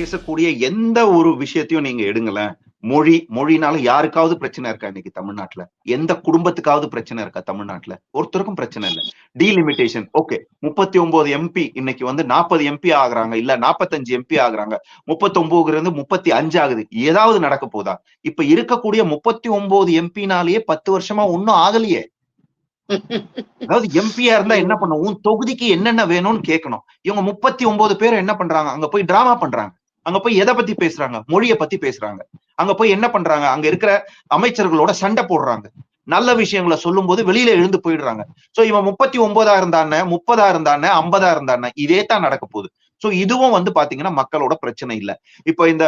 பேசக்கூடிய எந்த ஒரு விஷயத்தையும் நீங்க எடுங்களேன். மொழினால யாருக்காவது பிரச்சனை இருக்கா இன்னைக்கு தமிழ்நாட்டுல? எந்த குடும்பத்துக்காவது பிரச்சனை இருக்கா தமிழ்நாட்டுல? ஒருத்தருக்கும் பிரச்சனை இல்ல. Delimitation okay. 39 எம்பி இன்னைக்கு வந்து 40 எம்பி ஆகுறாங்க, இல்ல 45 எம்பி ஆகுறாங்க. 39 இருந்து 35 ஆகுது. ஏதாவது நடக்க போதா? இப்ப இருக்கக்கூடிய 39 எம்பினாலேயே 10 வருஷமா ஒன்னும் ஆகலையே. அதாவது எம்பியா இருந்தா என்ன பண்ணும்? உன் தொகுதிக்கு என்னென்ன வேணும்னு கேட்கணும். இவங்க 39 பேர் என்ன பண்றாங்க? அங்க போய் டிராமா பண்றாங்க. அங்க போய் எதை பத்தி பேசுறாங்க? மொழிய பத்தி பேசுறாங்க. அங்க போய் என்ன பண்றாங்க? அங்க இருக்கிற அமைச்சர்களோட சண்டை போடுறாங்க. நல்ல விஷயங்களை சொல்லும் போது வெளியில எழுந்து போயிடுறாங்க. சோ இவன் 39 இருந்தானே, 30 இருந்தானே, 50 இருந்தானே, இதே தான் நடக்க போகுது. சோ இதுவும் வந்து பாத்தீங்கன்னா மக்களோட பிரச்சனை இல்ல. இப்ப இந்த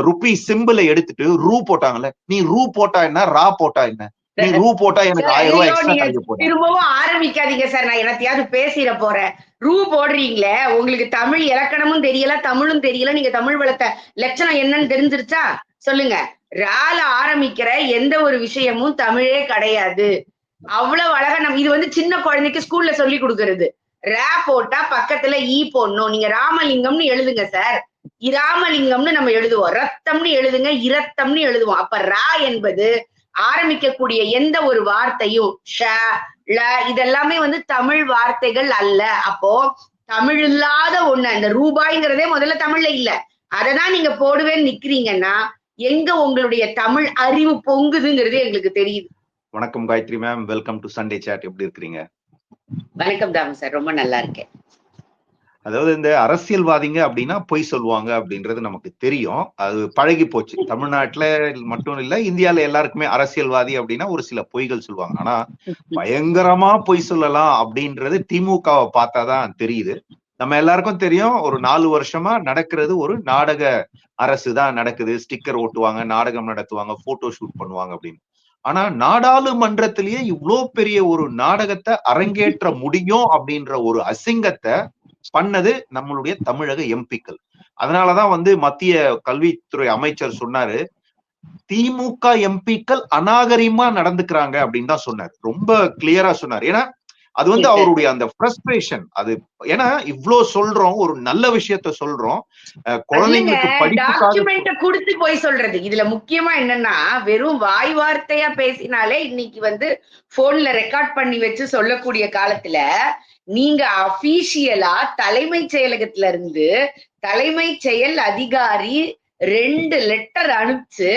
ருப்பி சிம்பிளை எடுத்துட்டு ரூ போட்டாங்கல்ல. நீ ரூ போட்டா என்ன, ரா போட்டா என்ன? நீ ரூ போட்டா எனக்கு 1000 ரூபாய் எக்ஸ்ட்ரா கிடைக்க போகுது. திரும்பவும் ஆரம்பிக்காதீங்க சார், நான் என்னத்தையாவது பேசிட போறேன். ரூ போடுறீங்களே, உங்களுக்கு தமிழ் இலக்கணமும் தெரியல, தமிழும் தெரியல, நீங்க தமிழ் வளர்த்த லட்சணம் என்னன்னு தெரிஞ்சிருச்சா? சொல்லுங்க. ரால ஆரம்பிக்கிற எந்த ஒரு விஷயமும் தமிழே கிடையாது. அவ்வளவு அழகா நம்ம இது வந்து சின்ன குழந்தைக்கு ஸ்கூல்ல சொல்லி கொடுக்கறது. ரா போட்டா பக்கத்துல ஈ போடணும். நீங்க ராமலிங்கம்னு எழுதுங்க சார். இராமலிங்கம்னு நம்ம எழுதுவோம். ரத்தம்னு எழுதுங்க, இரத்தம்னு எழுதுவோம். அப்ப ரா என்பது ஆரம்பிக்கக்கூடிய எந்த ஒரு வார்த்தையும் ஷ ல இதெல்லாமே வந்து தமிழ் வார்த்தைகள் அல்ல. அப்போ தமிழ் இல்லாத ஒண்ணு, அந்த ரூபாய்ங்கிறதே முதல்ல தமிழ்ல இல்ல. அததான் நீங்க போடுவேன்னு நிக்கிறீங்கன்னா எங்க உங்களுடைய தமிழ் அறிவு பொங்குதுங்கிறது எங்களுக்கு தெரியுது. வணக்கம் Gayathri ma'am, welcome to Sunday chat. எப்படி இருக்கிறீங்க? வணக்கம் தாம சார், ரொம்ப நல்லா இருக்கேன். அதாவது இந்த அரசியல்வாதிங்க அப்படின்னா பொய் சொல்லுவாங்க அப்படின்றது நமக்கு தெரியும். அது பழகி போச்சு. தமிழ்நாட்டுல மட்டும் இல்ல, இந்தியால எல்லாருக்குமே அரசியல்வாதி அப்படின்னா ஒரு சில பொய்கள் சொல்லுவாங்க. ஆனா பயங்கரமா பொய் சொல்லலாம் அப்படின்றது திமுகவை பார்த்தாதான் தெரியுது. நம்ம எல்லாருக்கும் தெரியும், ஒரு 4 வருஷமா நடக்கிறது ஒரு நாடக அரசு தான் நடக்குது. ஸ்டிக்கர் ஓட்டுவாங்க, நாடகம் நடத்துவாங்க, போட்டோ ஷூட் பண்ணுவாங்க அப்படின்னு. ஆனா நாடாளுமன்றத்திலேயே இவ்வளவு பெரிய ஒரு நாடகத்தை அரங்கேற்ற முடியும் அப்படின்ற ஒரு அசிங்கத்தை பண்ணது நம்மளுடைய தமிழக எம்பிக்கள். அதனாலதான் வந்து மத்திய கல்வித்துறை அமைச்சர் சொன்னாரு, திமுக எம்பிக்கள் அநாகரிகமா நடந்துக்கிறாங்க அப்படின்னு தான் சொன்னார். ரொம்ப கிளியரா சொன்னார். ஏன்னா அது வந்து அவருடைய அந்த ஃப்ரஸ்ட்ரேஷன். அது ஏன்னா இவ்ளோ சொல்றோம், ஒரு நல்ல விஷயத்த சொல்றோம், குழந்தைங்களுக்கு படிப்புக்காக கொடுத்து போய் சொல்றது. இதுல முக்கியமா என்னன்னா, வெறும் வாய் வார்த்தையா பேசினாலே இன்னைக்கு வந்து போன்ல ரெக்கார்ட் பண்ணி வச்சு சொல்லக்கூடிய காலத்துல நீங்க அபிஷியலா தலைமைச் செயலகத்துல இருந்து தலைமை செயல் அதிகாரி 2 லெட்டர் அனுப்பிச்சு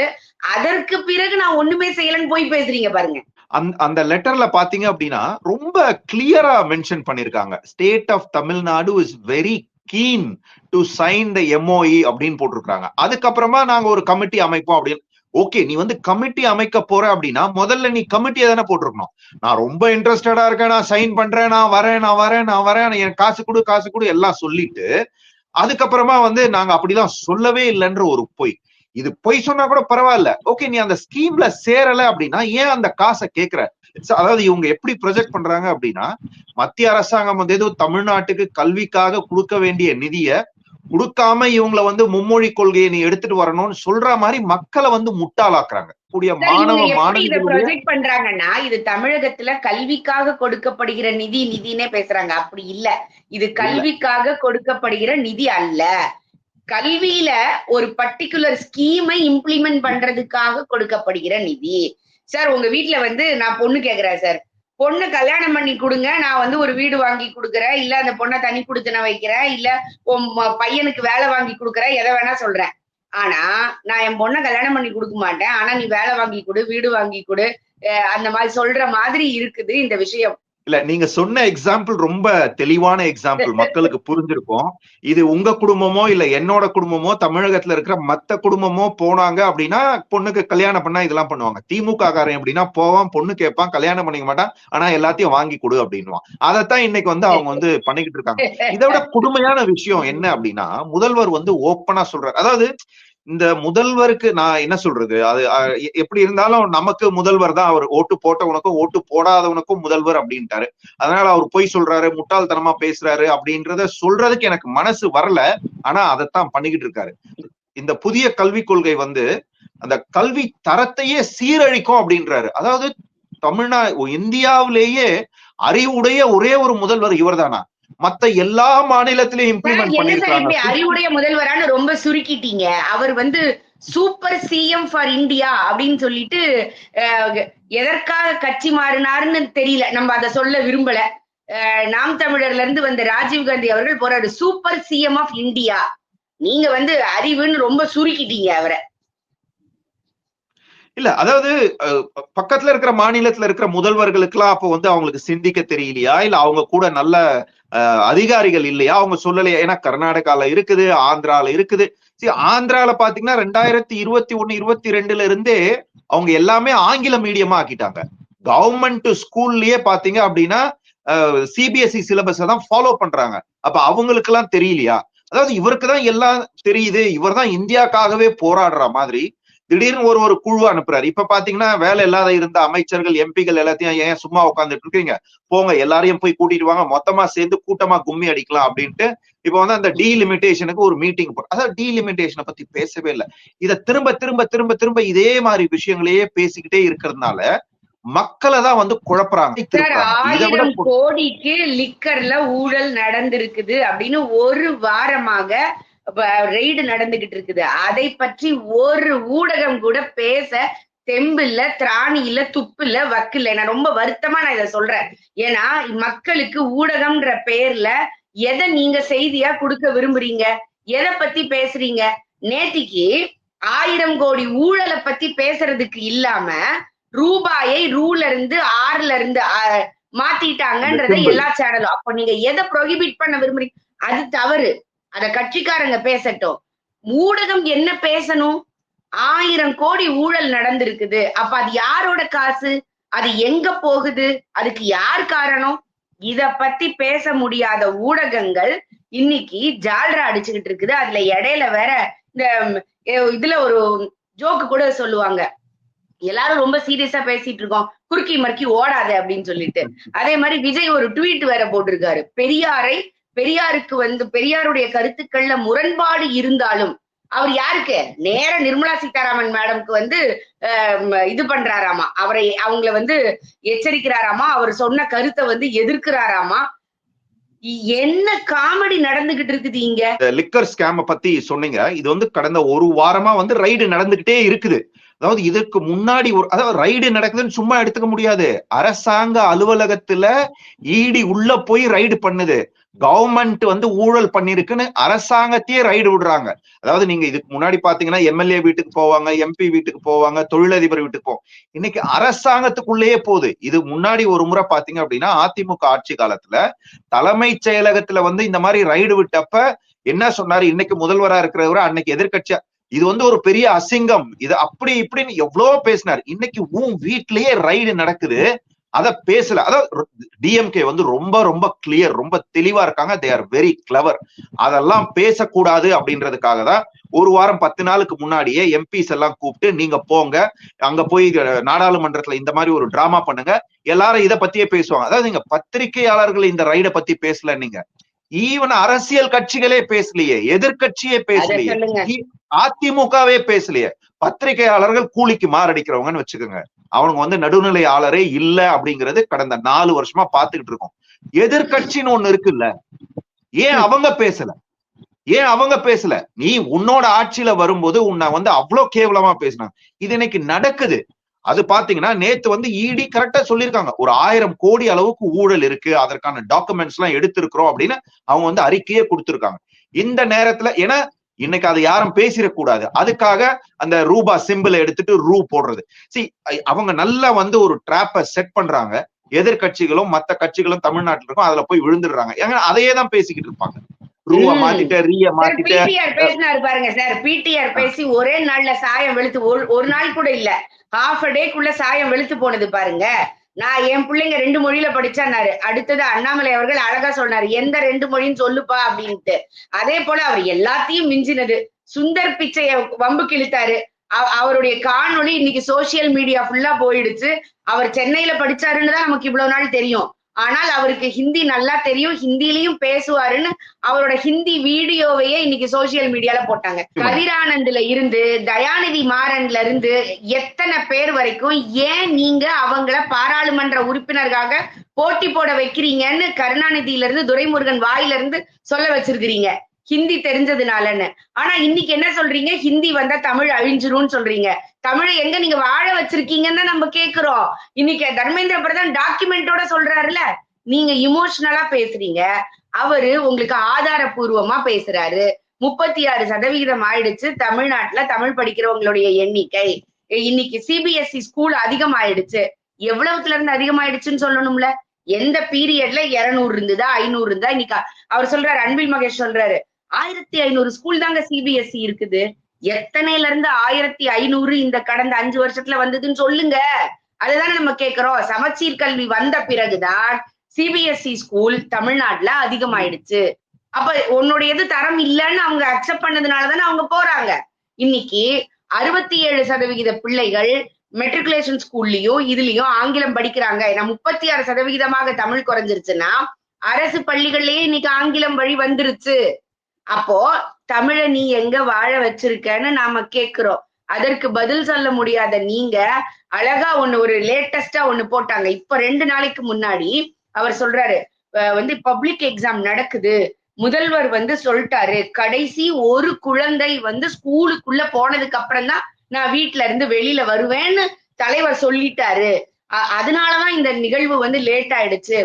அதற்கு பிறகு நான் ஒண்ணுமே செய்யலன்னு போய் பேசுறீங்க பாருங்க. அந்த லெட்டர்ல பாத்தீங்க அப்படின்னா ரொம்ப கிளியரா மென்ஷன் பண்ணிருக்காங்க. State of Tamil Nadu is very keen to sign the MOE அப்படின்னு போட்டிருக்காங்க. அதுக்கப்புறமா நாங்க ஒரு கமிட்டி அமைப்போம் அப்படின்னு. ஓகே, நீ வந்து கமிட்டி அமைக்க போற அப்படின்னா முதல்ல நீ கமிட்டியை தானே போட்டிருக்கணும். நான் ரொம்ப இன்ட்ரெஸ்டடா இருக்கேன், நான் சைன் பண்றேன், நான் வரேன், என் காசு கொடு எல்லாம் சொல்லிட்டு அதுக்கப்புறமா வந்து நாங்க அப்படிலாம் சொல்லவே இல்லைன்ற ஒரு பொய். இது பொய் சொன்னா கூட பரவாயில்ல. ஓகே, நீ அந்த ஸ்கீம்ல சேரல அப்படின்னா ஏன் அந்த காசை கேட்கிற? அதாவது இவங்க எப்படி ப்ரொஜெக்ட் பண்றாங்க அப்படின்னா, மத்திய அரசாங்கம் வந்து ஏதோ தமிழ்நாட்டுக்கு கல்விக்காக கொடுக்க வேண்டிய நிதியை கொடுக்காம இவங்களை வந்து மும்மொழி கொள்கையை நீ எடுத்துட்டு வரணும்னு சொல்ற மாதிரி மக்களை வந்து முட்டாளாக்குறாங்க. கூடிய ப்ரொஜெக்ட் பண்றாங்கன்னா இது தமிழகத்துல கல்விக்காக கொடுக்கப்படுகிற நிதினே பேசுறாங்க. அப்படி இல்ல, இது கல்விக்காக கொடுக்கப்படுகிற நிதி அல்ல. கல்வியில ஒரு பர்டிகுலர் ஸ்கீமை இம்ப்ளிமெண்ட் பண்றதுக்காக கொடுக்கப்படுகிற நிதி. சார் உங்க வீட்டுல வந்து நான் பொண்ணு கேக்குறேன் சார், பொண்ணு கல்யாணம் பண்ணி கொடுங்க, நான் வந்து ஒரு வீடு வாங்கி கொடுக்குறேன், இல்ல அந்த பொண்ணை தனி குடுத்தன வைக்கிறேன், இல்ல பையனுக்கு வேலை வாங்கி கொடுக்குறேன், எதை வேணா சொல்றேன். ஆனா நான் என் பொண்ணை கல்யாணம் பண்ணி கொடுக்க மாட்டேன், ஆனா நீ வேலை வாங்கி கொடு, வீடு வாங்கி கொடு, அந்த மாதிரி சொல்ற மாதிரி இருக்குது இந்த விஷயம். இல்ல, நீங்க சொன்ன எக்ஸாம்பிள் ரொம்ப தெளிவான எக்ஸாம்பிள், மக்களுக்கு புரிஞ்சிருக்கும். இது உங்க குடும்பமோ இல்ல என்னோட குடும்பமோ தமிழகத்துல இருக்கிற மத்த குடும்பமோ போனாங்க அப்படின்னா பொண்ணுக்கு கல்யாணம் பண்ணா இதெல்லாம் பண்ணுவாங்க. திமுக காரன் அப்படின்னா போவான், பொண்ணு கேட்பான், கல்யாணம் பண்ணிக்க மாட்டான், ஆனா எல்லாத்தையும் வாங்கி கொடு அப்படின்வான். அதைத்தான் இன்னைக்கு வந்து அவங்க வந்து பண்ணிக்கிட்டு இருக்காங்க. இதை விட கொடுமையான விஷயம் என்ன அப்படின்னா, முதல்வர் வந்து ஓப்பனா சொல்றாரு. அதாவது இந்த முதல்வருக்கு நான் என்ன சொல்றது, அது எப்படி இருந்தாலும் நமக்கு முதல்வர் தான். அவர் ஓட்டு போட்டவனுக்கும் ஓட்டு போடாதவனுக்கும் முதல்வர் அப்படின்ட்டாரு. அதனால அவர் பொய் சொல்றாரு, முட்டாள்தனமா பேசுறாரு அப்படின்றத சொல்றதுக்கு எனக்கு மனசு வரல. ஆனா அதைத்தான் பண்ணிக்கிட்டு இருக்காரு. இந்த புதிய கல்விக் கொள்கை வந்து அந்த கல்வி தரத்தையே சீரழிக்கும் அப்படின்றாரு. அதாவது இந்தியாவிலேயே அறிவுடைய ஒரே ஒரு முதல்வர் இவர் தானா? மத்த எல்லா மாநிலத்திலயும் இம்ப்ளிமெண்ட் என்ன சார் பண்ணிருக்காங்க. இப்படி அறிவுடைய முதல்வரான்னு ரொம்ப சுருக்கிட்டீங்க. அவர் வந்து சூப்பர் சிஎம் ஃபார் இந்தியா அப்படின்னு சொல்லிட்டு எதற்காக கட்சி மாறினாருன்னு தெரியல. நம்ம அதை சொல்ல விரும்பல. நாம் தமிழர்ல இருந்து வந்த ராஜீவ் காந்தி அவர்கள் போறாரு சூப்பர் சிஎம் ஆஃப் இந்தியா. நீங்க வந்து அறிவுன்னு ரொம்ப சுருக்கிட்டீங்க அவரை. இல்ல அதாவது பக்கத்துல இருக்கிற மாநிலத்துல இருக்கிற முதல்வர்களுக்கு எல்லாம் அப்ப வந்து அவங்களுக்கு சிந்திக்க தெரியலையா, இல்ல அவங்க கூட நல்ல அதிகாரிகள் இல்லையா, அவங்க சொல்லலையா? ஏன்னா கர்நாடகால இருக்குது, ஆந்திரால இருக்குது. ஆந்திரால பாத்தீங்கன்னா 2021, 22ல இருந்தே அவங்க எல்லாமே ஆங்கில மீடியமா ஆக்கிட்டாங்க. கவர்மெண்ட் ஸ்கூல்லயே பாத்தீங்க அப்படின்னா சிபிஎஸ்இ சிலபஸ் தான் ஃபாலோ பண்றாங்க. அப்ப அவங்களுக்கு எல்லாம் தெரியலையா? அதாவது இவருக்கு தான் எல்லாம் தெரியுது, இவர் தான் இந்தியாக்காகவே போராடுற மாதிரி திடீர்னு ஒரு குழு அனுப்புறாரு. இப்ப பாத்தீங்கன்னா வேலை இல்லாத இருந்த அமைச்சர்கள், எம்பிகள் எல்லாத்தையும் ஏன் சும்மா உட்காந்துட்டு இருக்கீங்க, போங்க எல்லாரையும் போய் கூட்டிட்டு வாங்க, மொத்தமா சேர்ந்து கூட்டமா கும்மி அடிக்கலாம் அப்படின்ட்டு இப்ப வந்து அந்த டீலிமிட்டேஷனுக்கு ஒரு மீட்டிங் போட்டு, அதாவது டீலிமிட்டேஷனை பத்தி பேசவே இல்லை. இதை திரும்ப திரும்ப திரும்ப திரும்ப இதே மாதிரி விஷயங்களையே பேசிக்கிட்டே இருக்கிறதுனால மக்களை தான் வந்து குழப்பறாங்க. 1000 கோடிக்கு லிக்கர்ல ஊழல் நடந்திருக்குது அப்படின்னு ஒரு வாரமாக ரெய்டு நடந்துகிட்டு இருக்குது. அதை பற்றி ஒரு ஊடகம் கூட பேச தெம்பு இல்ல, திராணி இல்ல, துப்பு இல்ல, வக்கு இல்ல. நான் ரொம்ப வருத்தமா நான் இதை சொல்றேன். ஏன்னா மக்களுக்கு ஊடகம்ன்ற பெயர்ல எதை நீங்க செய்தியா கொடுக்க விரும்புறீங்க, எதை பத்தி பேசுறீங்க? நேத்திக்கு 1000 கோடி ஊழலை பத்தி பேசுறதுக்கு இல்லாம ரூபாயை ரூல இருந்து 6ல இருந்து மாத்திட்டாங்கன்றதை எல்லா சேனலும். அப்ப நீங்க எதை ப்ரோஹிபிட் பண்ண விரும்புறீங்க? அது தவறு. அத கட்சிக்காரங்க பேசட்டும். ஊடகம் என்ன பேசணும்? 1000 கோடி ஊழல் நடந்திருக்குது. அப்ப அது யாரோட காசு? அது எங்க போகுது? அதுக்கு யார் காரணம்? இத பத்தி பேச முடியாத ஊடகங்கள் இன்னைக்கு ஜால்ரா அடிச்சுக்கிட்டு இருக்குது. அதுல இடையில வேற இந்த இதுல ஒரு ஜோக்கு கூட சொல்லுவாங்க, எல்லாரும் ரொம்ப சீரியஸா பேசிட்டு இருக்கோம், குறுக்கி மறுக்கி ஓடாது அப்படின்னு சொல்லிட்டு. அதே மாதிரி விஜய் ஒரு ட்வீட் வேற போட்டிருக்காரு, பெரியாருக்கு வந்து பெரியாருடைய கருத்துக்கள்ல முரண்பாடு இருந்தாலும் அவர் யாருக்கு நேர நிர்மலா சீதாராமன் மேடம்க்கு வந்து இது பண்றாராமா, அவங்கள வந்து எச்சரிக்கிறாராமா, அவர் சொன்ன கருத்தை வந்து எதிர்க்கிறாராமா. என்ன காமெடி நடந்துகிட்டு இருக்குது இங்க. லிக்கர் ஸ்கேம் பத்தி சொன்னீங்க. இது வந்து கடந்த ஒரு வாரமா வந்து ரைடு நடந்துகிட்டே இருக்குது. அதாவது இதற்கு முன்னாடி அதாவது ரைடு நடக்குதுன்னு சும்மா எடுத்துக்க முடியாது. அரசாங்க அலுவலகத்துல இடி உள்ள போய் ரைடு பண்ணுது. கவர்மெண்ட் வந்து ஊழல் பண்ணிருக்குன்னு அரசாங்கத்தையே ரைடு விடுறாங்க. அதாவது நீங்க இதுக்கு முன்னாடி பாத்தீங்கன்னா எம்எல்ஏ வீட்டுக்கு போவாங்க, எம்பி வீட்டுக்கு போவாங்க, தொழிலதிபர் வீட்டுக்கு போவாங்க. இன்னைக்கு அரசாங்கத்துக்குள்ளேயே போகுது. இது முன்னாடி ஒரு முறை பாத்தீங்க அப்படின்னா அதிமுக ஆட்சி காலத்துல தலைமைச் செயலகத்துல வந்து இந்த மாதிரி ரைடு விட்டப்ப என்ன சொன்னாரு, இன்னைக்கு முதல்வரா இருக்கிறவரு அன்னைக்கு எதிர்கட்சியா, இது வந்து ஒரு பெரிய அசிங்கம், இது அப்படி இப்படின்னு எவ்வளவு பேசினார். இன்னைக்கு வீட்லயே ரைடு நடக்குது, அத பேசல. அதாவது டிஎம்கே வந்து ரொம்ப ரொம்ப கிளியர், ரொம்ப தெளிவா இருக்காங்க. They are very clever. அதெல்லாம் பேசக்கூடாது அப்படின்றதுக்காக தான் ஒரு வாரம் 10 நாளுக்கு முன்னாடியே எம்பிஸ் எல்லாம் கூப்பிட்டு நீங்க போங்க, அங்க போய் நாடாளுமன்றத்துல இந்த மாதிரி ஒரு டிராமா பண்ணுங்க, எல்லாரும் இதை பத்தியே பேசுவாங்க. அதாவது நீங்க பத்திரிகையாளர்கள் இந்த ரைட பத்தி பேசல, நீங்க ஈவன் அரசியல் கட்சிகளே பேசலையே, எதிர்கட்சியே பேசலையே, அதிமுகவே பேசலையே. பத்திரிகையாளர்கள் கூலிக்கு மாரடிக்கிறவங்கன்னு வச்சுக்கோங்க. அவங்க வந்து நடுநிலையாளரே இல்ல அப்படிங்கிறது கடந்த 4 வருஷமா பாத்துக்கிட்டு இருக்கோம். எதிர்கட்சின்னு ஒண்ணு இருக்குல்ல, ஏன் அவங்க பேசல? ஏன் அவங்க பேசல? நீ உன்னோட ஆட்சியில வரும்போது உன்னை வந்து அவ்வளவு கேவலமா பேசினாங்க. இது இன்னைக்கு நடக்குது. அது பாத்தீங்கன்னா நேத்து வந்து இடி கரெக்டா சொல்லியிருக்காங்க, ஒரு 1000 கோடி அளவுக்கு ஊழல் இருக்கு, அதற்கான டாக்குமெண்ட்ஸ் எல்லாம் எடுத்திருக்கிறோம் அப்படின்னு அவங்க வந்து அறிக்கையே கொடுத்திருக்காங்க. இந்த நேரத்துல ஏன்னா இன்னைக்கு அதை யாரும் பேசிடக்கூடாது, அதுக்காக அந்த ரூபா சிம்பிளை எடுத்துட்டு ரூ போடுறது. அவங்க நல்லா வந்து ஒரு டிராப்ப செட் பண்றாங்க. எதிர்கட்சிகளும் மத்த கட்சிகளும் தமிழ்நாட்டில் இருக்கும், அதுல போய் விழுந்துடுறாங்க. ஏன்னா அதையே தான் பேசிக்கிட்டு இருப்பாங்க. ரூவ மாத்திட்ட, ரீய மாத்திட்ட. பேசினாரு பாருங்க சார், பிடிஆர் பேசி ஒரே நாள்ல சாயம் வெளுத்து, ஒரு நாள் கூட இல்ல, ஹாஃப் அ டேக்குள்ள சாயம் வெளுத்து போனது பாருங்க. நான் என் பிள்ளைங்க 2 மொழியில படிச்சாரு. அடுத்தது அண்ணாமலை அவர்கள் அழகா சொன்னாரு, எந்த 2 மொழின்னு சொல்லுப்பா அப்படின்ட்டு. அதே போல அவர் எல்லாத்தையும் மிஞ்சினது. சுந்தர் பிச்சைய வம்புக்கு இழுத்தாரு. அவருடைய காணொளி இன்னைக்கு சோசியல் மீடியா ஃபுல்லா போயிடுச்சு. அவர் சென்னையில படிச்சாருன்னு தான் நமக்கு இவ்வளவு நாள் தெரியும். ஆனால் அவருக்கு ஹிந்தி நல்லா தெரியும், ஹிந்திலையும் பேசுவாருன்னு அவரோட ஹிந்தி வீடியோவையே இன்னைக்கு சோசியல் மீடியால போட்டாங்க. கதிரானந்த்ல இருந்து தயாநிதி மாறன்ல இருந்து எத்தனை பேர் வரைக்கும் ஏன் நீங்க அவங்கள பாராளுமன்ற உறுப்பினர்காக போட்டி போட வைக்கிறீங்கன்னு கருணாநிதியில இருந்து துரைமுருகன் வாயில இருந்து சொல்ல வச்சிருக்கிறீங்க, ஹிந்தி தெரிஞ்சதுனாலன்னு. ஆனா இன்னைக்கு என்ன சொல்றீங்க, ஹிந்தி வந்தா தமிழ் அழிஞ்சிரும்னு சொல்றீங்க. தமிழை எங்க நீங்க வாழ வச்சிருக்கீங்கன்னு நம்ம கேக்குறோம். இன்னைக்கு தர்மேந்திர பிரதான் டாக்குமெண்டோட சொல்றாருல, நீங்க இமோஷனலா பேசுறீங்க, அவரு உங்களுக்கு ஆதாரபூர்வமா பேசுறாரு. 36% ஆயிடுச்சு தமிழ்நாட்டுல தமிழ் படிக்கிறவங்களுடைய எண்ணிக்கை. இன்னைக்கு சிபிஎஸ்இ ஸ்கூல் அதிகமாயிடுச்சு. எவ்வளவுல இருந்து அதிகமாயிடுச்சுன்னு சொல்லணும்ல. எந்த பீரியட்ல 200 இருந்ததா 500 இருந்தா, இன்னைக்கு அவர் சொல்றாரு, அன்பில் மகேஷ் சொல்றாரு 1500 ஸ்கூல் தாங்க சிபிஎஸ்இ இருக்குது. எத்தனைல இருந்து 1500 இந்த கடந்த 5 வருஷத்துல வந்ததுன்னு சொல்லுங்க. அதுதானே நம்ம கேக்குறோம். சமச்சீர் கல்வி வந்த பிறகுதான் சிபிஎஸ்இ ஸ்கூல் தமிழ்நாட்டுல அதிகமாயிடுச்சு. அப்ப உன்னுடையது தரம் இல்லைன்னு அவங்க அக்செப்ட் பண்ணதுனாலதானே அவங்க போறாங்க. இன்னைக்கு 67% பிள்ளைகள் மெட்ரிகுலேஷன் ஸ்கூல்லயும் இதுலயும் ஆங்கிலம் படிக்கிறாங்க. 36% தமிழ் குறைஞ்சிருச்சுன்னா அரசு பள்ளிகள்லயே இன்னைக்கு ஆங்கிலம் வழி வந்துருச்சு. அப்போ தமிழை நீ எங்க வாழ வச்சிருக்கன்னு நாம கேக்குறோம். அதற்கு பதில் சொல்ல முடியாத நீங்க அழகா ஒரு லேட்டஸ்டா போட்டாங்க. இப்ப 2 நாளைக்கு முன்னாடி அவர் சொல்றாரு, பப்ளிக் எக்ஸாம் நடக்குது, முதல்வர் சொல்லிட்டாரு, கடைசி ஒரு குழந்தை ஸ்கூலுக்குள்ள போனதுக்கு அப்புறம் தான் நான் வீட்டுல இருந்து வெளியில வருவேன்னு தலைவர் சொல்லிட்டாரு. அதனாலதான் இந்த நிகழ்வு லேட் ஆயிடுச்சு.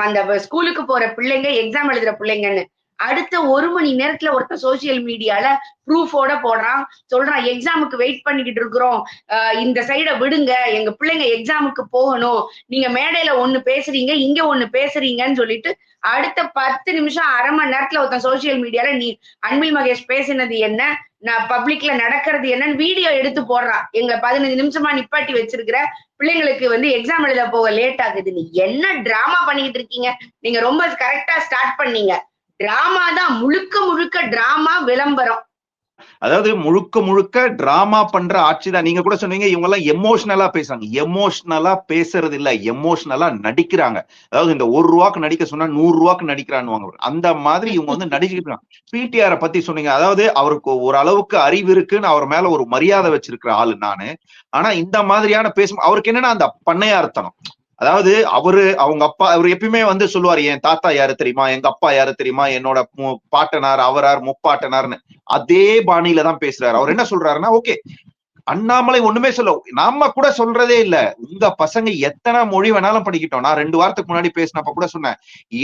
அந்த ஸ்கூலுக்கு போற பிள்ளைங்க, எக்ஸாம் எழுதுற பிள்ளைங்கன்னு. அடுத்த 1 மணி நேரத்துல ஒருத்தர் சோசியல் மீடியால ப்ரூஃபோட போடுறான், சொல்றான் எக்ஸாமுக்கு வெயிட் பண்ணிக்கிட்டு இருக்கிறோம், இந்த சைட விடுங்க, எங்க பிள்ளைங்க எக்ஸாமுக்கு போகணும், நீங்க மேடையில ஒண்ணு பேசுறீங்க, இங்க ஒண்ணு பேசுறீங்கன்னு சொல்லிட்டு அடுத்த 10 நிமிஷம் அரை மணி நேரத்துல ஒருத்தன் சோசியல் மீடியால நீ அன்பில் மகேஷ் பேசினது என்ன, நான் பப்ளிக்ல நடக்கிறது என்னன்னு வீடியோ எடுத்து போடுறான். எங்க 15 நிமிஷமா நிப்பாட்டி வச்சிருக்கிற பிள்ளைங்களுக்கு எக்ஸாம் எழுத போக லேட் ஆகுது. நீ என்ன டிராமா பண்ணிக்கிட்டு இருக்கீங்க? நீங்க ரொம்ப கரெக்டா ஸ்டார்ட் பண்ணீங்க. டிராமா தான், முழுக்க முழுக்க டிராமா, விளம்பரம். அதாவது முழுக்க முழுக்க டிராமா பண்ற ஆட்சி தான். நீங்க கூட சொன்னீங்க இவங்க எல்லாம் எமோஷனலா பேசுறாங்க. எமோஷனலா பேசுறது இல்ல, எமோஷனலா நடிக்கிறாங்க. அதாவது இந்த 1 ரூபாய்க்கு நடிக்க சொன்னா 100 ரூபாய்க்கு நடிக்கிறான்னு அந்த மாதிரி இவங்க நடிச்சுக்கிட்டு இருக்காங்க. பிடிஆரை பத்தி சொன்னீங்க. அதாவது அவருக்கு ஒரு அளவுக்கு அறிவு இருக்குன்னு அவர் மேல ஒரு மரியாதை வச்சிருக்கிற ஆளு நானு. ஆனா இந்த மாதிரியான பேசும் அவருக்கு என்னன்னா அந்த பண்ணையார்த்தனம். அதாவது அவங்க அப்பா அவர் எப்பயுமே சொல்லுவாரு, என் தாத்தா யாரு தெரியுமா, எங்க அப்பா யாரு தெரியுமா, என்னோட பாட்டனார் அவரார் முப்பாட்டனார்னு அதே பாணியில தான் பேசுறாரு. அவர் என்ன சொல்றாருன்னா, ஓகே அண்ணாமலை ஒண்ணுமே சொல்ல, நாம கூட சொல்றதே இல்ல, உங்க பசங்க எத்தனை மொழி வேணாலும் படிக்கட்டும். நான் 2 வாரத்துக்கு முன்னாடி பேசினப்ப கூட சொன்னேன்,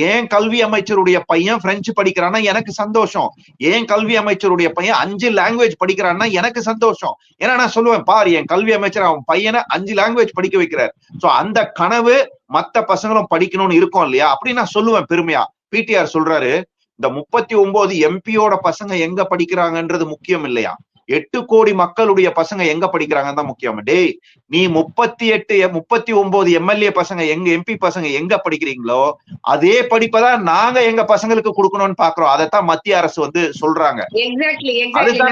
ஏன் கல்வி அமைச்சருடைய பையன் பிரெஞ்சு படிக்கிறான்னா எனக்கு சந்தோஷம், ஏன் கல்வி அமைச்சருடைய பையன் 5 லாங்குவேஜ் படிக்கிறான்னா எனக்கு சந்தோஷம். ஏன்னா நான் சொல்லுவேன், பாரு என் கல்வி அமைச்சர் அவன் பையனை 5 லாங்குவேஜ் படிக்க வைக்கிறார். சோ அந்த கனவு மத்த பசங்களும் படிக்கணும்னு இருக்கும் இல்லையா, அப்படின்னு நான் சொல்லுவேன் பெருமையா. பிடிஆர் சொல்றாரு, இந்த 39 எம்பியோட பசங்க எங்க படிக்கிறாங்கன்றது முக்கியம் இல்லையா, 8 கோடி மக்களுடைய பசங்க எங்க படிக்கிறாங்கன்னு தான் முக்கியம். டேய், நீ 39 எம்எல்ஏ பசங்க எங்க எம்பி பசங்க எங்க படிக்கிறீங்களோ அதே படிப்பதான் நாங்க எங்க பசங்களுக்கு கொடுக்கணும்னு பாக்குறோம். அதைத்தான் மத்திய அரசு சொல்றாங்க. எக்ஸாக்ட்லி.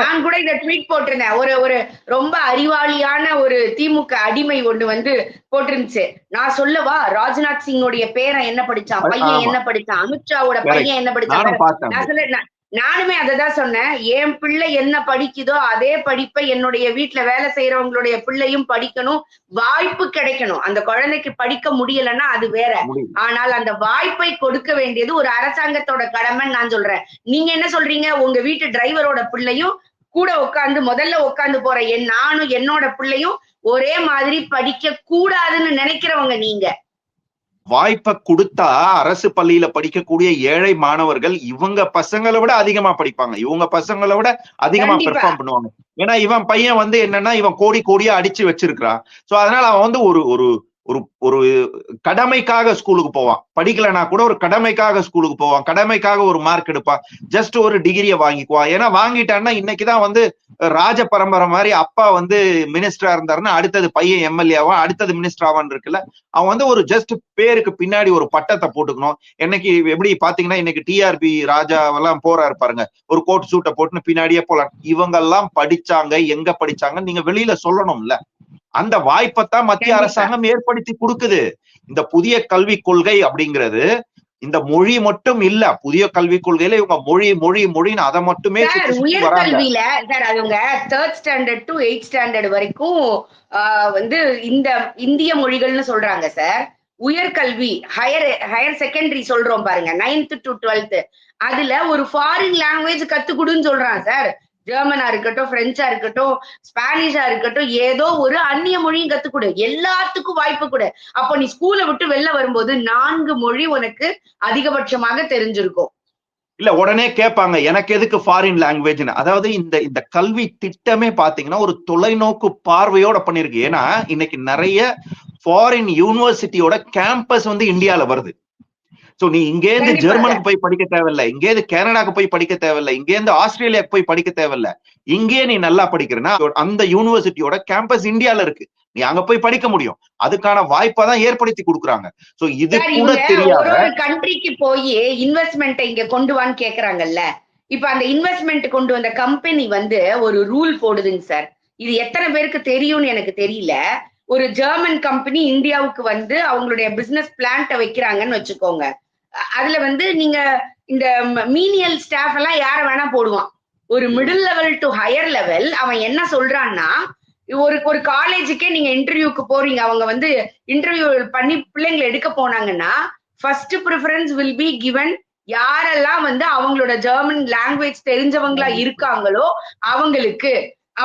நான் கூட இத ட்வீட் போட்டிருந்தேன். ஒரு ரொம்ப அறிவாளியான ஒரு திமுக அடிமை ஒண்ணு போட்டிருந்துச்சு. நான் சொல்லவா, ராஜ்நாத் சிங்கோடைய பேரன் என்ன படிச்சான், பையன் என்ன படிச்சான், அமித்ஷாவோட பையன் என்ன படிச்சான். நான் சொல்ல, நானுமே அததான் சொன்னேன். என் பிள்ளை என்ன படிக்குதோ அதே படிப்பை என்னுடைய வீட்டுல வேலை செய்யறவங்களுடைய பிள்ளையும் படிக்கணும், வாய்ப்பு கிடைக்கணும். அந்த குழந்தைக்கு படிக்க முடியலன்னா அது வேற, ஆனால் அந்த வாய்ப்பை கொடுக்க வேண்டியது ஒரு அரசாங்கத்தோட கடமைன்னு நான் சொல்றேன். நீங்க என்ன சொல்றீங்க, உங்க வீட்டு டிரைவரோட பிள்ளையும் கூட முதல்ல உட்காந்து போற நானும் என்னோட பிள்ளையும் ஒரே மாதிரி படிக்க கூடாதுன்னு நினைக்கிறவங்க நீங்க. வாய்ப்பை கொடுத்தா அரசு பள்ளியில படிக்கக்கூடிய ஏழை மாணவர்கள் இவங்க பசங்களை விட அதிகமா படிப்பாங்க, இவங்க பசங்களை விட அதிகமா பெர்ஃபார்ம் பண்ணுவாங்க. ஏன்னா இவன் பையன் என்னன்னா இவன் கோடி கோடியா அடிச்சு வச்சிருக்கிறான். சோ அதனால அவன் ஒரு ஒரு ஒரு கடமைக்காக ஸ்கூலுக்கு போவான், படிக்கலனா கூட ஒரு கடமைக்காக ஸ்கூலுக்கு போவான், கடமைக்காக ஒரு மார்க் எடுப்பான், ஜஸ்ட் ஒரு டிகிரியை வாங்கிக்குவான். ஏன்னா வாங்கிட்டான்னா இன்னைக்குதான் ராஜ பரம்பரை மாதிரி அப்பா மினிஸ்டரா இருந்தாருன்னா அடுத்தது பையன் எம்எல்ஏவா அடுத்தது மினிஸ்டர் ஆவான் இருக்குல்ல, அவன் ஒரு ஜஸ்ட் பேருக்கு பின்னாடி ஒரு பட்டத்தை போட்டுக்கணும். இன்னைக்கு எப்படி பாத்தீங்கன்னா இன்னைக்கு டிஆர்பி ராஜாவெல்லாம் போறாரு பாருங்க, ஒரு கோட் சூட்டை போட்டுன்னு பின்னாடியே போலாம். இவங்க எல்லாம் படிச்சாங்க, எங்க படிச்சாங்க நீங்க வெளியில சொல்லணும்ல. அந்த வாய்ப்பைத்தான் மத்திய கண்டிப்பா. அரசாங்கம் ஏற்படுத்தி கொடுக்குது. இந்த புதிய கல்விக் கொள்கை அப்படிங்கிறது இந்த மொழி மட்டும் இல்ல. புதிய கல்விக் கொள்கையில இவங்க மொழி மொழி மொழின்னு அதை மட்டுமே சார் சுத்தி சுத்தி வராங்க. உயர்கல்வியில சார் அதுங்க 3rd standard to 8th standard வரைக்கும் வந்து இந்த இந்திய மொழிகள்னு சொல்றாங்க சார். உயர்கல்வி ஹையர் செகண்டரி சொல்றோம் பாருங்க 9th to 12th அதுல ஒரு ஃபாரின் லாங்குவேஜ் கத்துக்குடுன்னு சொல்றான் சார். ஜெர்மனா இருக்கட்டும், பிரெஞ்சா இருக்கட்டும், ஸ்பானிஷா இருக்கட்டும், ஏதோ ஒரு அந்நிய மொழியும் கத்துக்கொடு. எல்லாத்துக்கும் வாய்ப்பு கொடு. அப்போ நீ ஸ்கூலை விட்டு வெளில வரும்போது 4 மொழி உனக்கு அதிகபட்சமாக தெரிஞ்சிருக்கும். இல்ல உடனே கேட்பாங்க எனக்கு எதுக்கு ஃபாரின் லாங்குவேஜ்னு. அதாவது இந்த இந்த கல்வி திட்டமே பாத்தீங்கன்னா ஒரு தொலைநோக்கு பார்வையோட பண்ணிருக்கு. ஏன்னா இன்னைக்கு நிறைய ஃபாரின் யூனிவர்சிட்டியோட கேம்பஸ் வந்து இந்தியால வருது. சோ நீ இங்கேருந்து ஜெர்மனுக்கு போய் படிக்க தேவையில்ல, இங்கேருந்து கனடாக்கு போய் படிக்க தேவையில்ல, இங்கேருந்து ஆஸ்திரேலியாவுக்கு போய் படிக்க தேவையில்ல. இங்கே நீ நல்லா படிக்கிறனா அந்த யூனிவர்சிட்டியோட கேம்பஸ் இந்தியால இருக்கு. நீ அங்க போய் படிக்க முடியும். அதுக்கான வாய்ப்பை தான் ஏற்படுத்தி கொடுக்குறாங்க. சோ இது கூட தெரியாத ஒரு கண்ட்ரிக்கு போய் இன்வெஸ்ட்மெண்ட் இங்க கொண்டு வான்னு கேக்குறாங்கல்ல. இப்ப அந்த இன்வெஸ்ட்மெண்ட் கொண்டு வந்த கம்பெனி வந்து ஒரு ரூல் போடுதுங்க சார். இது எத்தனை பேருக்கு தெரியும்னு எனக்கு தெரியல. ஒரு ஜெர்மன் கம்பெனி இந்தியாவுக்கு வந்து அவங்களுடைய பிசினஸ் பிளான்ட்ட வைக்கிறாங்கன்னு வச்சுக்கோங்க. அதுல வந்து நீங்க இந்த மீனியல் ஸ்டாஃப் எல்லாம் யார வேணா போடுவான். ஒரு middle level to higher level அவன் என்ன சொல்றான்னா, ஒரு காலேஜுக்கே நீங்க இன்டர்வியூக்கு போறீங்க. அவங்க வந்து இன்டர்வியூ பண்ணி பிள்ளைங்களை எடுக்க போனாங்கன்னா first preference will be given யாரெல்லாம் வந்து அவங்களோட ஜெர்மன் லாங்குவேஜ் தெரிஞ்சவங்களா இருக்காங்களோ அவங்களுக்கு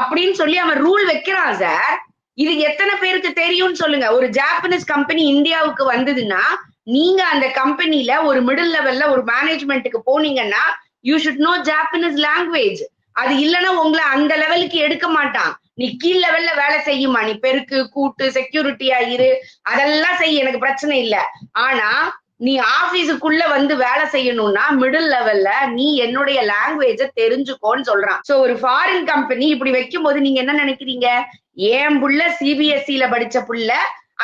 அப்படின்னு சொல்லி அவன் ரூல் வைக்கிறான் சார். இது எத்தனை பேருக்கு தெரியும்னு சொல்லுங்க. ஒரு ஜாப்பனீஸ் கம்பெனி இந்தியாவுக்கு வந்ததுன்னா நீங்க அந்த கம்பெனில ஒரு மிடில் லெவல்ல ஒரு மேனேஜ்மெண்ட்டுக்கு போனீங்கன்னா you should know Japanese language. அது இல்லைன்னா உங்களை அந்த லெவலுக்கு எடுக்க மாட்டான். நீ கீழ் லெவல்ல வேலை செய்யுமா, நீ பெருக்கு கூட்டு செக்யூரிட்டியா இரு, அதெல்லாம் செய்ய, எனக்கு பிரச்சனை இல்ல. ஆனா நீ ஆபீஸுக்குள்ள வந்து வேலை செய்யணும்னா மிடில் லெவல்ல நீ என்னுடைய லாங்குவேஜ தெரிஞ்சுக்கோன்னு சொல்றான். சோ ஒரு ஃபாரின் கம்பெனி இப்படி வைக்கும் போது நீங்க என்ன நினைக்கிறீங்க? ஏன் புள்ள சிபிஎஸ்இல படிச்ச புள்ள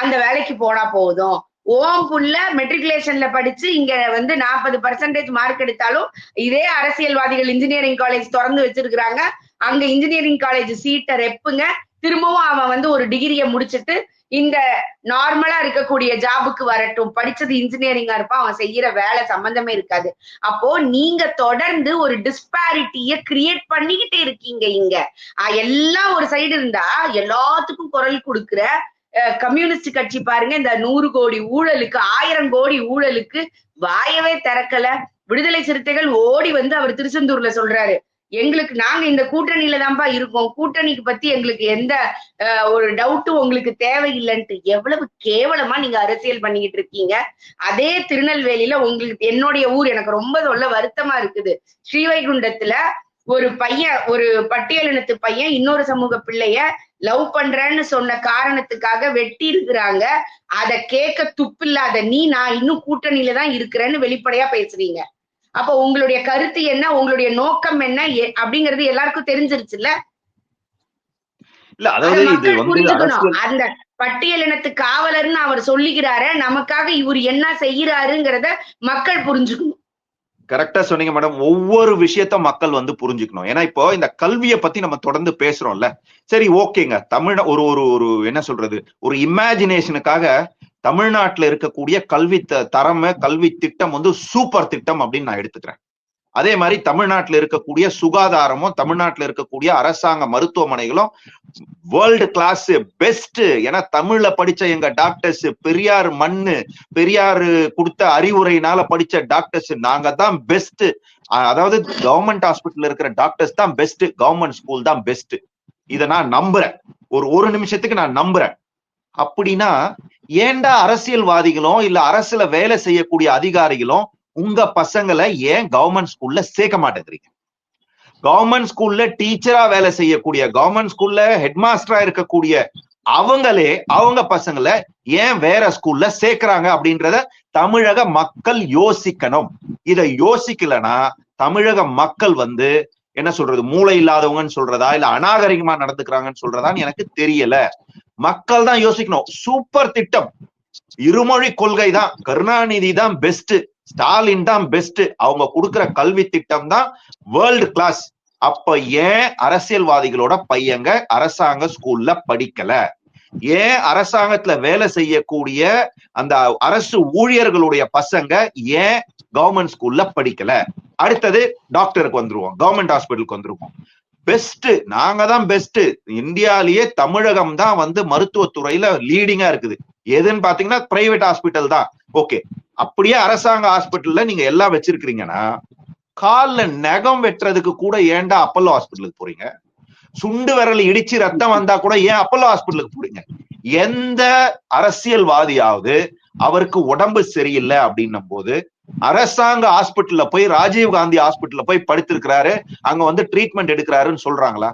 அந்த வேலைக்கு போனா போதும், ஓம் புள்ள மெட்ரிகுலேஷன்ல படிச்சு இங்க வந்து 40% மார்க் எடுத்தாலும் இதே அரசியல்வாதிகள் இன்ஜினியரிங் காலேஜ் திறந்து வச்சிருக்கிறாங்க. அங்க இன்ஜினியரிங் காலேஜ் சீட்டை ரெப்புங்க. திரும்பவும் அவன் வந்து ஒரு டிகிரியை முடிச்சுட்டு இந்த நார்மலா இருக்கக்கூடிய ஜாபுக்கு வரட்டும். படிச்சது இன்ஜினியரிங்கா இருப்பான், அவன் செய்யற வேலை சம்பந்தமே இருக்காது. அப்போ நீங்க தொடர்ந்து ஒரு டிஸ்பாரிட்டிய கிரியேட் பண்ணிக்கிட்டே இருக்கீங்க. இங்க எல்லாம் ஒரு சைடு இருந்தா எல்லாத்துக்கும் குரல் கொடுக்கிற கம்யூனிஸ்ட் கட்சி பாருங்க, இந்த 100 கோடி ஊழலுக்கு 1000 கோடி ஊழலுக்கு வாயவே திறக்கல. விடுதலை சிறுத்தைகள் ஓடி வந்து அவர் திருச்செந்தூர்ல சொல்றாரு, எங்களுக்கு நாங்க இந்த கூட்டணியில தான்ப்பா இருக்கோம், கூட்டணிக்கு பத்தி எங்களுக்கு எந்த ஒரு டவுட்டும் உங்களுக்கு தேவையில்லைன்ட்டு. எவ்வளவு கேவலமா நீங்க அரசியல் பண்ணிக்கிட்டு இருக்கீங்க. அதே திருநெல்வேலியில உங்களுக்கு, என்னுடைய ஊர், எனக்கு ரொம்ப சொல்ல வருத்தமா இருக்குது. ஸ்ரீவைகுண்டத்துல ஒரு பையன், ஒரு பட்டியலினத்து பையன் இன்னொரு சமூக பிள்ளைய லவ் பண்றேன்னு சொன்ன காரணத்துக்காக வெட்டி இருக்கிறாங்க. அத கேட்க துப்பில்லாத நீ நான் இன்னும் கூட்டணியில தான் இருக்கிறேன்னு வெளிப்படையா பேசுறீங்க. அப்ப உங்களுடைய கருத்து என்ன, உங்களுடைய நோக்கம் என்ன அப்படிங்கிறது எல்லாருக்கும் தெரிஞ்சிருச்சுல்ல. இல்ல அதாவது இது புரிஞ்சுக்கணும். அந்த பட்டியலினத்து காவலர்னு அவர் சொல்லிக்கிறாரு, நமக்காக இவர் என்ன செய்யறாருங்கிறத மக்கள் புரிஞ்சுக்கணும். கரெக்டா சொன்னீங்க மேடம். ஒவ்வொரு விஷயத்த மக்கள் வந்து புரிஞ்சுக்கணும். ஏன்னா இப்போ இந்த கல்வியை பத்தி நம்ம தொடர்ந்து பேசுறோம்ல. சரி ஓகேங்க, தமிழ் ஒரு ஒரு ஒரு என்ன சொல்றது, ஒரு இமேஜினேஷனுக்காக தமிழ்நாட்டுல இருக்கக்கூடிய கல்வி தரம், கல்வி திட்டம் வந்து சூப்பர் திட்டம் அப்படின்னு நான் எடுத்துக்கிறேன். அதே மாதிரி தமிழ்நாட்டில் இருக்கக்கூடிய சுகாதாரமும், தமிழ்நாட்டில் இருக்கக்கூடிய அரசாங்க மருத்துவமனைகளும் வேர்ல்டு கிளாஸ் பெஸ்ட். ஏன்னா தமிழ்ல படிச்ச எங்க டாக்டர்ஸ், பெரியார் மண்ணு, பெரியார் கொடுத்த அறிவுரையினால படிச்ச டாக்டர்ஸ் நாங்க தான் பெஸ்ட். அதாவது கவர்மெண்ட் ஹாஸ்பிட்டல் இருக்கிற டாக்டர்ஸ் தான் பெஸ்ட், கவர்மெண்ட் ஸ்கூல் தான் பெஸ்ட். இதை நான் நம்புறேன், ஒரு நிமிஷத்துக்கு நான் நம்புறேன். அப்படின்னா ஏன்டா அரசியல்வாதிகளும் இல்ல அரசுல வேலை செய்யக்கூடிய அதிகாரிகளும் உங்க பசங்களை ஏன் கவர்மெண்ட் ஸ்கூல்ல சேர்க்க மாட்டேங்கிறீங்க? கவர்மெண்ட் ஸ்கூல்ல டீச்சரா வேலை செய்யக்கூடிய, கவர்மெண்ட் ஸ்கூல்ல ஹெட் மாஸ்டரா இருக்கக்கூடிய அவங்களே அவங்க பசங்களை ஏன் வேற ஸ்கூல்ல சேர்க்கிறாங்க அப்படின்றத தமிழக மக்கள் யோசிக்கணும். இதை யோசிக்கலன்னா தமிழக மக்கள் வந்து என்ன சொல்றது, மூளை இல்லாதவங்கன்னு சொல்றதா இல்ல அநாகரிகமா நடந்துக்கிறாங்கன்னு சொல்றதான்னு எனக்கு தெரியல. மக்கள் தான் யோசிக்கணும். சூப்பர் திட்டம், இருமொழி கொள்கை தான், கருணாநிதி தான் பெஸ்ட், ஸ்டாலின் தான் பெஸ்ட், அவங்க கொடுக்கிற கல்வி திட்டம் தான் வேர்ல்டு கிளாஸ். அப்ப ஏன் அரசியல்வாதிகளோட பையங்க அரசாங்க ஸ்கூல்ல படிக்கல? ஏன் அரசாங்கத்துல வேலை செய்யக்கூடிய அந்த அரசு ஊழியர்களுடைய பசங்க ஏன் கவர்மெண்ட் ஸ்கூல்ல படிக்கல? அடுத்தது டாக்டருக்கு வந்துருவோம், கவர்மெண்ட் ஹாஸ்பிட்டலுக்கு வந்துருவோம். பெஸ்ட், நாங்க தான் பெஸ்ட். இந்தியாலேயே தமிழகம் தான் வந்து மருத்துவத்துறையில லீடிங்கா இருக்குது. எதுன்னு பாத்தீங்கன்னா பிரைவேட் ஹாஸ்பிட்டல் தான். ஓகே, அப்படியே அரசாங்க ஹாஸ்பிட்டல்ல நீங்க எல்லாம் வச்சிருக்கீங்கன்னா கால்ல நகம் வெட்டுறதுக்கு கூட ஏன்டா அப்பல்லோ ஹாஸ்பிட்டலுக்கு போறீங்க? சுண்டு விரல் இடிச்சு ரத்தம் வந்தா கூட ஏன் அப்பல்லோ ஹாஸ்பிட்டலுக்கு போறீங்க? எந்த அரசியல்வாதியாவது அவருக்கு உடம்பு சரியில்லை அப்படின்னும் போது அரசாங்க ஹாஸ்பிட்டல்ல போய் ராஜீவ் காந்தி ஹாஸ்பிட்டல்ல போய் படுத்திருக்கிறாரு, அங்க வந்து ட்ரீட்மெண்ட் எடுக்கிறாருன்னு சொல்றாங்களா?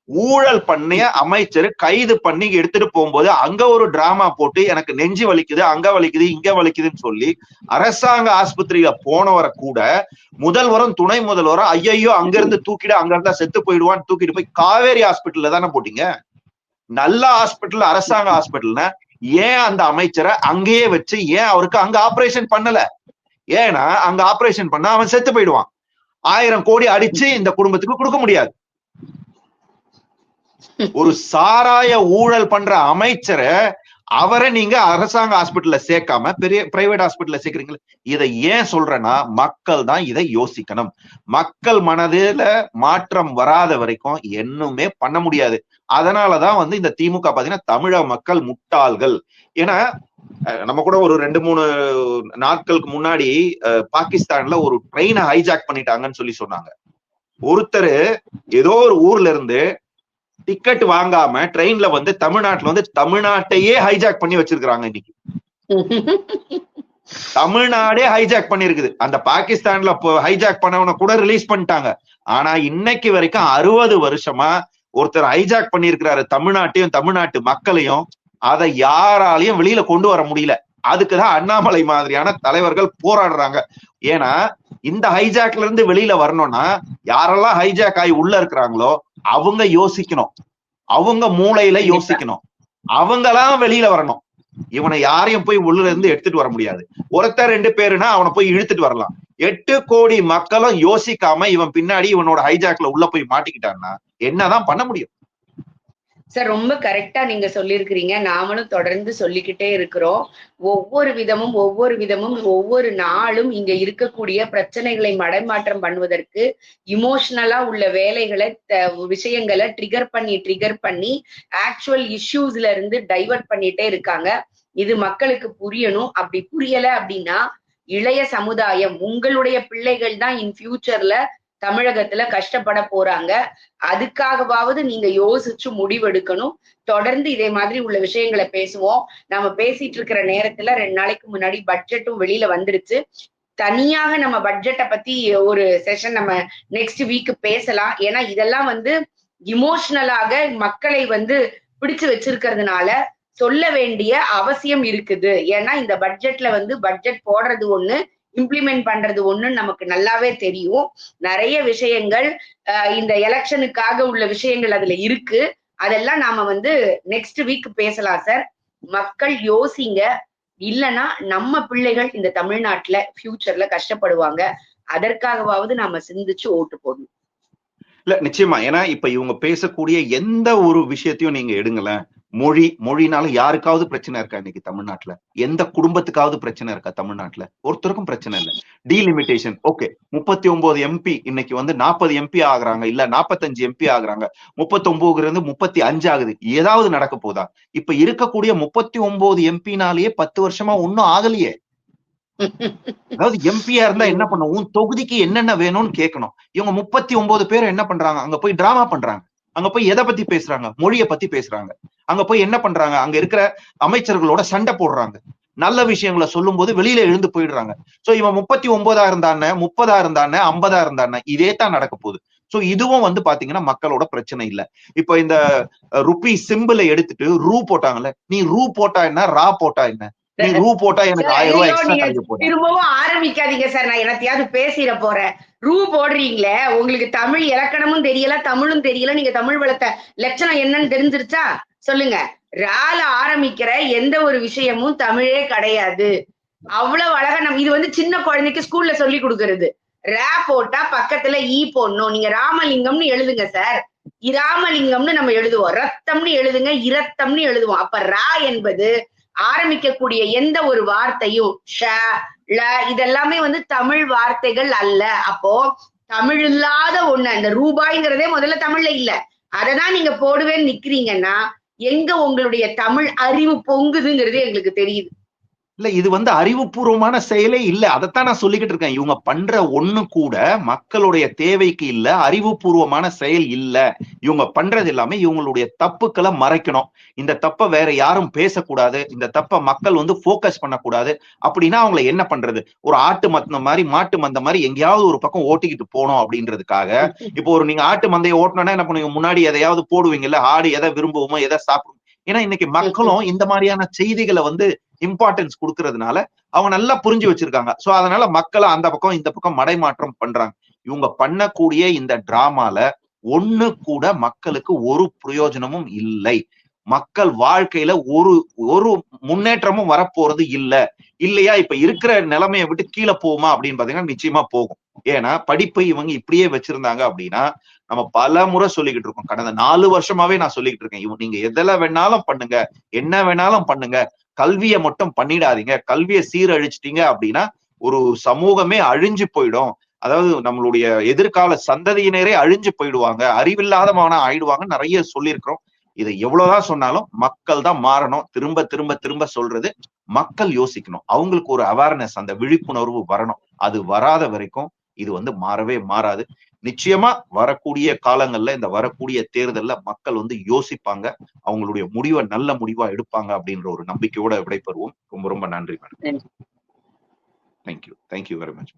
ஊழல் பண்ணிய அமைச்சர் கைது பண்ணி எடுத்துட்டு போகும்போது அங்க ஒரு டிராமா போட்டு எனக்கு நெஞ்சு வலிக்குது, அங்க வலிக்குது, இங்க வலிக்குதுன்னு சொல்லி அரசாங்க ஆஸ்பத்திரியில போனவரை கூட முதல்வரும் துணை முதல்வரும் ஐயையோ அங்க இருந்து தூக்கிட்டு அங்க இருந்தா செத்து போயிடுவான்னு தூக்கிட்டு போய் காவேரி ஹாஸ்பிட்டல்ல தானே போட்டீங்க. நல்ல ஹாஸ்பிட்டல், அரசாங்க ஹாஸ்பிட்டல்னா ஏன் அந்த அமைச்சரை அங்கேயே வச்சு ஏன் அவருக்கு அங்க ஆபரேஷன் பண்ணல? ஏன்னா அங்க ஆபரேஷன் பண்ணா அவன் செத்து போயிடுவான். 1000 கோடி அடிச்சு இந்த குடும்பத்துக்கு கொடுக்க முடியாது. ஒரு சாராய ஊழல் பண்ற அமைச்சரை அவரை நீங்க அரசாங்க ஹாஸ்பிட்டல்ல சேர்க்காம பெரிய பிரைவேட் ஹாஸ்பிட்டல்ல சேர்க்கிறீங்களா? இதை ஏன் சொல்றேன்னா மக்கள் தான் இதை யோசிக்கணும். மக்கள் மனதில மாற்றம் வராத வரைக்கும் என்னுமே பண்ண முடியாது. அதனாலதான் வந்து இந்த திமுக பாத்தீங்கன்னா தமிழக மக்கள் முட்டாள்கள். ஏன்னா நம்ம கூட ஒரு 2-3 நாட்களுக்கு முன்னாடி பாகிஸ்தான்ல ஒரு ட்ரெயினை ஹைஜாக் பண்ணிட்டாங்கன்னு சொல்லி சொன்னாங்க. ஒருத்தர் ஏதோ ஒரு ஊர்ல இருந்து டிக்கெட் வாங்காம ட்ரெயின்ல வந்து தமிழ்நாட்டுல வந்து தமிழ்நாட்டையே ஹைஜாக் பண்ணி வச்சிருக்காங்க. இன்னைக்கு தமிழ்நாடே ஹைஜாக் பண்ணிருக்குது. அந்த பாகிஸ்தான்ல ஹைஜாக் பண்ணவன கூட ரிலீஸ் பண்ணிட்டாங்க. ஆனா இன்னைக்கு வரைக்கும் 60 வருஷமா ஒருத்தர் ஹைஜாக் பண்ணிருக்கிறாரு தமிழ்நாட்டையும் தமிழ்நாட்டு மக்களையும். அதை யாராலையும் வெளியில கொண்டு வர முடியல. அதுக்குதான் அண்ணாமலை மாதிரியான தலைவர்கள் போராடுறாங்க. ஏன்னா இந்த ஹைஜாக்ல இருந்து வெளியில வரணும்னா யாரெல்லாம் ஹைஜாக் ஆகி உள்ள இருக்கிறாங்களோ அவங்க யோசிக்கணும், அவங்க மூளையில யோசிக்கணும், அவங்கெல்லாம் வெளியில வரணும். இவனை யாரையும் போய் உள்ள இருந்து எடுத்துட்டு வர முடியாது. ஒருத்தர் 2 பேருனா அவனை போய் இழுத்துட்டு வரலாம். 8 கோடி மக்களும் யோசிக்காம இவன் பின்னாடி இவனோட ஹைஜாக்ல உள்ள போய் மாட்டிக்கிட்டான்னா என்னதான் பண்ண முடியும்? சார் ரொம்ப கரெக்டா நீங்க சொல்லியிருக்கிறீங்க. நாமளும் தொடர்ந்து சொல்லிக்கிட்டே இருக்கிறோம். ஒவ்வொரு விதமும் ஒவ்வொரு நாளும் இங்க இருக்கக்கூடிய பிரச்சனைகளை மடைமாற்றம் பண்ணுவதற்கு இமோஷனலா உள்ள வேலைகளை விஷயங்களை ட்ரிகர் பண்ணி ஆக்சுவல் இஷ்யூஸ்ல இருந்து டைவர்ட் பண்ணிட்டே இருக்காங்க. இது மக்களுக்கு புரியணும். அப்படி புரியல அப்படின்னா இளைய சமுதாயம், உங்களுடைய பிள்ளைகள் தான் இன் ஃபியூச்சர்ல தமிழகத்துல கஷ்டப்பட போறாங்க. அதுக்காகவாவது நீங்க யோசிச்சு முடிவெடுக்கணும். தொடர்ந்து இதே மாதிரி உள்ள விஷயங்களை பேசுவோம். நம்ம பேசிட்டு இருக்கிற நேரத்துல 2 நாளைக்கு முன்னாடி பட்ஜெட்டும் வெளியில வந்துருச்சு. தனியாக நம்ம பட்ஜெட்டை பத்தி ஒரு செஷன் நம்ம நெக்ஸ்ட் வீக் பேசலாம். ஏன்னா இதெல்லாம் வந்து இமோஷனலாக மக்களை வந்து பிடிச்சு வச்சிருக்கிறதுனால சொல்ல வேண்டிய அவசியம் இருக்குது. ஏன்னா இந்த பட்ஜெட்ல வந்து பட்ஜெட் போடுறது ஒண்ணு, இம்ப்ளிமெண்ட் பண்றது ஒண்ணுன்னு நமக்கு நல்லாவே தெரியும். நிறைய விஷயங்கள் இந்த எலெக்ஷனுக்காக உள்ள விஷயங்கள் அதுல இருக்கு. அதெல்லாம் நாம வந்து நெக்ஸ்ட் வீக் பேசலாம் சார். மக்கள் யோசிங்க. இல்லைன்னா நம்ம பிள்ளைகள் இந்த தமிழ்நாட்டுல ஃபியூச்சர்ல கஷ்டப்படுவாங்க. அதற்காகவாவது நாம சிந்திச்சு ஓட்டு போடணும். இல்ல நிச்சயமா. ஏன்னா இப்ப இவங்க பேசக்கூடிய எந்த ஒரு விஷயத்தையும் நீங்க எடுங்களேன். மொழினால யாருக்காவது பிரச்சனை இருக்கா இன்னைக்கு தமிழ்நாட்டுல? எந்த குடும்பத்துக்காவது பிரச்சனை இருக்கா தமிழ்நாட்டுல? ஒருத்தருக்கும் பிரச்சனை இல்ல. டீலிமிட்டேஷன் ஓகே, 39 எம்பி இன்னைக்கு வந்து 40 எம்பி ஆகுறாங்க, இல்ல 45 எம்பி ஆகுறாங்க, 39 இருந்து 35 ஆகுது. ஏதாவது நடக்க போதா? இப்ப இருக்கக்கூடிய 39 எம்பினாலேயே 10 வருஷமா ஒன்னும் ஆகலையே. அதாவது எம்பியா இருந்தா என்ன பண்ணும்? உன் தொகுதிக்கு என்னென்ன வேணும்னு கேட்கணும். இவங்க 39 பேர் என்ன பண்றாங்க? அங்க போய் டிராமா பண்றாங்க. அங்க போய் எதை பத்தி பேசுறாங்க? மொழிய பத்தி பேசுறாங்க. அங்க போய் என்ன பண்றாங்க? அங்க இருக்கிற அமைச்சர்களோட சண்டை போடுறாங்க. நல்ல விஷயங்களை சொல்லும் போது வெளியில எழுந்து போயிடுறாங்க. சோ இவன் 39 இருந்தானே, 30 இருந்தானே, 50 இருந்தானே, இதே தான் நடக்க போகுது. சோ இதுவும் வந்து பாத்தீங்கன்னா மக்களோட பிரச்சனை இல்ல. இப்ப இந்த ருபி சிம்பிளை எடுத்துட்டு ரூ போட்டாங்கல்ல, நீ ரூ போட்டா என்ன, ரா போட்டா என்ன? நீ ரூ போட்டா எனக்கு 1000 ரூபாய் எக்ஸ்ட்ரா கிடைக்க போகுது. திரும்பவும் ஆரம்பிக்காதீங்க சார், நான் என்னத்தையாவது பேசிட போறேன். ரூ போடுறீங்களே, உங்களுக்கு தமிழ் இலக்கணமும் தெரியல, தமிழும் தெரியல, நீங்க தமிழ் வளர்த்த லட்சணம் என்னன்னு தெரிஞ்சிருச்சா? சொல்லுங்க. ரால ஆரம்பிக்கிற எந்த ஒரு விஷயமும் தமிழே கிடையாது. அவ்வளவு அழகா நம்ம இது வந்து சின்ன குழந்தைக்கு ஸ்கூல்ல சொல்லி கொடுக்கறது. ரா போட்டா பக்கத்துல ஈ போடணும். நீங்க ராமலிங்கம்னு எழுதுங்க சார். இராமலிங்கம்னு நம்ம எழுதுவோம், ரத்தம்னு எழுதுங்க, இரத்தம்னு எழுதுவோம். அப்ப ரா என்பது ஆரம்பிக்கக்கூடிய எந்த ஒரு வார்த்தையும் ஷ, ல இதெல்லாமே வந்து தமிழ் வார்த்தைகள் அல்ல. அப்போ தமிழ் இல்லாத ஒண்ணு, அந்த ரூபாய்ங்கிறதே முதல்ல தமிழ்ல இல்ல, அததான் நீங்க போடுவேன்னு நிக்கிறீங்கன்னா எங்க உங்களுடைய தமிழ் அறிவு பொங்குதுங்கிறது எங்களுக்கு தெரியுது. இல்ல இது வந்து அறிவுபூர்வமான செயலே இல்ல. அதைத்தான் நான் சொல்லிக்கிட்டு இருக்கேன். இவங்க பண்ற ஒண்ணு கூட மக்களுடைய தேவைக்கு இல்ல, அறிவுபூர்வமான செயல் இல்ல. இவங்க பண்றது எல்லாமே இவங்களுடைய தப்புக்களை மறைக்கணும். இந்த தப்ப வேற யாரும் பேசக்கூடாது, இந்த தப்ப மக்கள் வந்து போக்கஸ் பண்ணக்கூடாது. அப்படின்னா அவங்கள என்ன பண்றது? ஒரு ஆட்டு மந்த மாதிரி, மாட்டு மந்த மாதிரி எங்கேயாவது ஒரு பக்கம் ஓட்டிக்கிட்டு போனோம் அப்படின்றதுக்காக, இப்போ ஒரு நீங்க ஆட்டு மந்தையை ஓட்டணும்னா என்ன பண்ணுவீங்க? முன்னாடி எதையாவது போடுவீங்கல்ல, ஆடு எதை விரும்புவோமோ, எதை சாப்பிடுவோம். ஏன்னா இன்னைக்கு மக்களும் இந்த மாதிரியான செய்திகளை வந்து இம்பார்ட்டன்ஸ் கொடுக்கறதுனால அவங்க நல்லா புரிஞ்சு வச்சிருக்காங்க. சோ அதனால மக்களை அந்த பக்கம் இந்த பக்கம் மடைமாற்றம் பண்றாங்க. இவங்க பண்ணக்கூடிய இந்த டிராமால ஒண்ணு கூட மக்களுக்கு ஒரு பிரயோஜனமும் இல்லை. மக்கள் வாழ்க்கையில ஒரு ஒரு முன்னேற்றமும் வரப்போறது இல்ல. இல்லையா இப்ப இருக்கிற நிலைமையை விட்டு கீழே போகுமா அப்படின்னு பாத்தீங்கன்னா நிச்சயமா போகும். ஏன்னா படிப்பை இவங்க இப்படியே வச்சிருந்தாங்க அப்படின்னா நம்ம பல முறை சொல்லிக்கிட்டு இருக்கோம். கடந்த 4 வருஷமாவே நான் சொல்லிக்கிட்டு இருக்கேன். நீங்க எதுல வேணாலும் பண்ணுங்க, என்ன வேணாலும் பண்ணுங்க, கல்வியை மட்டும் பண்ணிடாதீங்க. கல்வியை சீரழிச்சிட்டீங்க அப்படின்னா ஒரு சமூகமே அழிஞ்சு போயிடும். அதாவது நம்மளுடைய எதிர்கால சந்ததியினரே அழிஞ்சு போயிடுவாங்க, அறிவில்லாதவனா ஆயிடுவாங்க நிறைய சொல்லியிருக்கிறோம். இதை எவ்வளவுதான் சொன்னாலும் மக்கள் தான் மாறணும். திரும்ப திரும்ப திரும்ப சொல்றது, மக்கள் யோசிக்கணும். அவங்களுக்கு ஒரு அவேர்னஸ், அந்த விழிப்புணர்வு வரணும். அது வராத வரைக்கும் இது வந்து மாறவே மாறாது. நிச்சயமா வரக்கூடிய காலங்கள்ல, இந்த வரக்கூடிய தேர்தல்ல மக்கள் வந்து யோசிப்பாங்க. அவங்களுடைய முடிவை நல்ல முடிவா எடுப்பாங்க அப்படின்ற ஒரு நம்பிக்கையோட விடைபெறுவோம். ரொம்ப ரொம்ப நன்றி மேடம். Thank you very much.